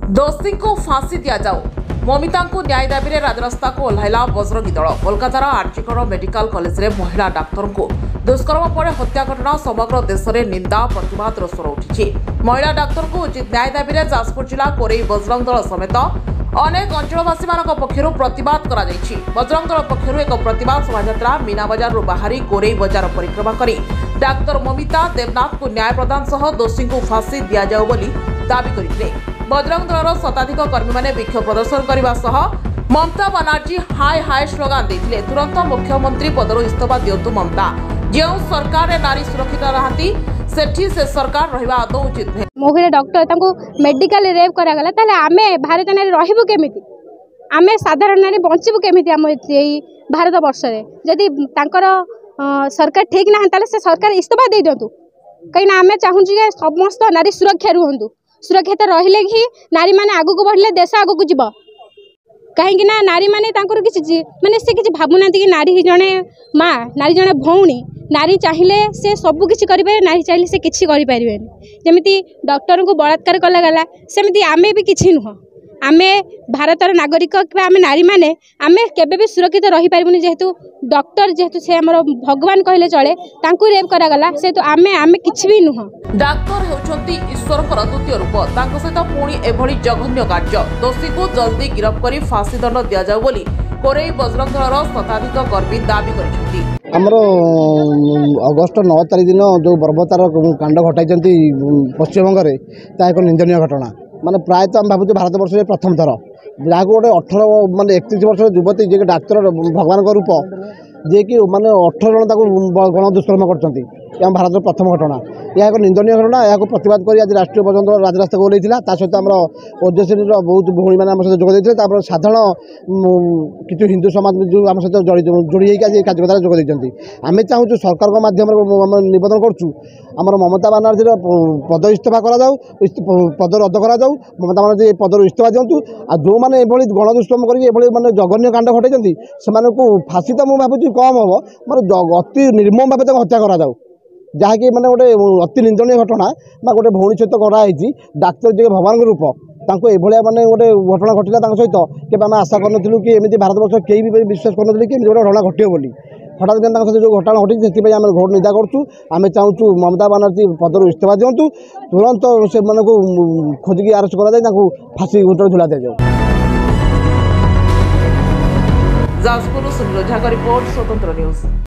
दोषी को फांसी दि जाओ ममिता को न्याय दाबी में राजरास्ता को ओह्लैला बजरंगी दल। कोलकातार आरजीकर मेडिकल कॉलेज रे महिला डाक्तर को दुष्कर्म पर हत्या घटना समग्र देश में निंदा प्रतिवाद स्वर उठी। महिला डाक्तर को उचित न्याय दाबी में जाजपुर जिला कोरेई बजरंग दल समेत अनेक अंचलवासी पक्षर प्रतिवाद करा जायछि। बजरंग दल पक्षर एक प्रतिवाद शोभायात्रा मीना बजार बाहरी कोरेई बजार परिक्रमा करी डाक्तर ममिता देवनाथ को न्याय प्रदान सह दोषी को फांसी दि जाओ बोली दाबी करथिले। बजरंग दलर शताधिक कर्मी माने विक्षोभ प्रदर्शन करने सह ममता बनर्जी हाय हाय स्लोगान देथिले। तुरंत मुख्यमंत्री पदर इस्तीफा दियंतु ममता। जो सरकार रे नारी सुरक्षित रहांती सेठी से सरकार रहिबा आदौ उचित नै। मोहिरे डॉक्टर तांको मेडिकल रेप करा गला ताले आमे भारत नारी रहिबु केमिति, आमे साधारण नारी बंचिबु केमिति हम एई भारत वर्ष रे। जदि तांकर सरकार ठीक ना ताले से सरकार इस्तीफा दे दियंतु। कहीं ना आमे चाहूँ जे समस्त नारी सुरक्षा रुहंतु। सुरक्षित रहिले ही नारी माने आगु को बढ़ले देश आगु को जीव। कहीं ना नारी माने तांकर किछि माने से किछि भाबुनांती कि नारी जणे माँ, नारी जणे भौणी, नारी चाहिए से सबू किछि करि पारे, नारी चाहिए से किछि करि पारिबेनी। जेमिति डॉक्टर को बलात्कार कला गला सेमिति आमे भी किछि नुह। आमे भारतर नागरिक आमे नारी माने आमे केबे भी सुरक्षित रही पारिबुनी। जेहेतु डॉक्टर जेहेतु से हमर भगवान कहले चले तांकु रेप करा गला से तो आमे किछि भी नुह। डाक्तर हेउछंती ईश्वरकर द्वितीय रूप। तांको सहित पुणी एभली जघन्य कार्य दोषी को जल्दी गिरफ्त करी फांसी दंड दिया जाऊ बोली कोरेई बजरंग दलर शताधिक कर्मी दाबी करिसेंती। आमर अगस्ट 9 तारिख दिन जो बर्बरतार कांड घटाई पश्चिमबंग में ता एक निंदनीय घटना। माने प्रायतः आम भावुँ भारत वर्ष प्रथम थर जहाँ गोटे 18 माने 31 वर्ष युवती जी डाक्तर भगवान का रूप जे कि माने 18 जन गण दुष्कर्म कर भारत प्रथम घटना। यह एक निंदनीय घटना। यह प्रतिवाद कर आज राष्ट्रीय पर्यटन राजरास्ता को ओल्लैला। सहित आम ओजेसी बहुत भौणी मैंने आम सहित जोग साधारण किसी हिंदू समाज जो आम सहित जोड़ी होकर कार्यकर्ता जोग देते। आम चाहूँ सरकार के माध्यम निवेदन करुँ आमर ममता बनर्जी पद इस्तीफा करा पद रद्द करा। ममता बनर्जी पदर इस्तीफा दिंतु। आ जो मैंने गण दुष्कर्म कर जघन्य कांड घटाई से फांसी तो मुझे भावुँ कम हम मैं अति निर्मम भाव हत्या करा जहाँकि मैंने गोटे अति निंदनीय घटना। गोटे भौणी सहित कराई डाक्तर जी भगवान रूप तांको एभलिया माने गोटे घटना घटिला सहित के आम आशा करूँ कि एमती भारत वर्ष कई भी विश्वास करूँ कि गोटे घटना घटे बोली। हठात सहित जो घटना घटी से आम घोर निंदा करूँ। आम चाहूँ ममता बनर्जी पदर इस्तीफा दिंतु। तुरंत से खोजिकी अरेस्ट करा फांसी घुंटर झुला दि जाऊ। जाजपुर सुनील ओझा का रिपोर्ट, स्वतंत्र न्यूज।